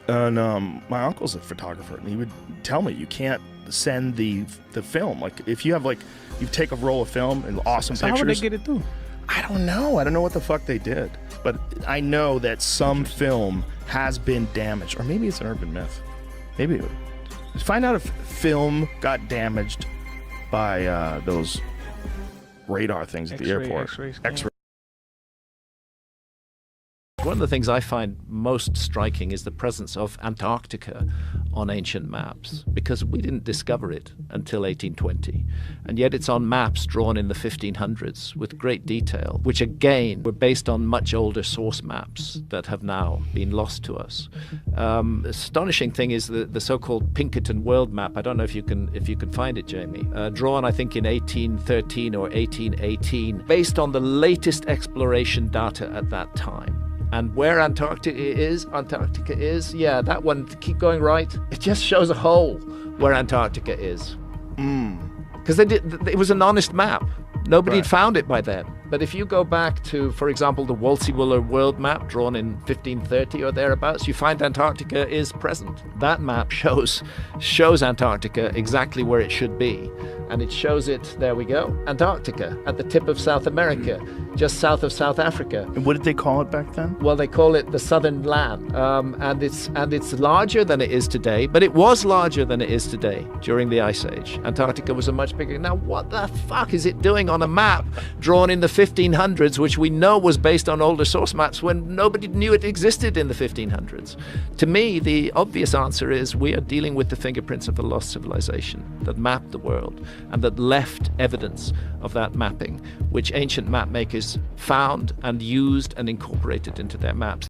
And my uncle's a photographer, and he would tell me you can't send the film. Like if you have you take a roll of film and awesome So pictures. how would they get it through? I don't know. I don't know what the fuck they did, but I know that some film has been damaged, or maybe it's an urban myth. Maybe find out if film got damaged by those radar things at the airport. X-ray. One of the things I find most striking is the presence of Antarctica on ancient maps, because we didn't discover it until 1820, and yet it's on maps drawn in the 1500s with great detail, which again were based on much older source maps that have now been lost to us. Astonishing thing is the so-called Pinkerton world map. I don't know if you can find it, Jamie. Drawn, I think, in 1813 or 1818, based on the latest exploration data at that time. And where Antarctica is, yeah, that one, keep going right. It just shows a hole where Antarctica is. Because it was an honest map. Nobody had found it by then. But if you go back to, for example, the Wolsey-Wooler world map drawn in 1530 or thereabouts, you find Antarctica is present. That map shows Antarctica exactly where it should be. And it shows it, there we go, Antarctica, at the tip of South America, just south of South Africa. And what did they call it back then? Well, they call it the Southern Land, and it's larger than it is today, but it was larger than it is today during the Ice Age. Antarctica was a much bigger. Now, what the fuck is it doing on a map drawn in the 1500s, which we know was based on older source maps when nobody knew it existed in the 1500s? To me, the obvious answer is we are dealing with the fingerprints of a lost civilization that mapped the world and that left evidence of that mapping, which ancient map makers found and used and incorporated into their maps.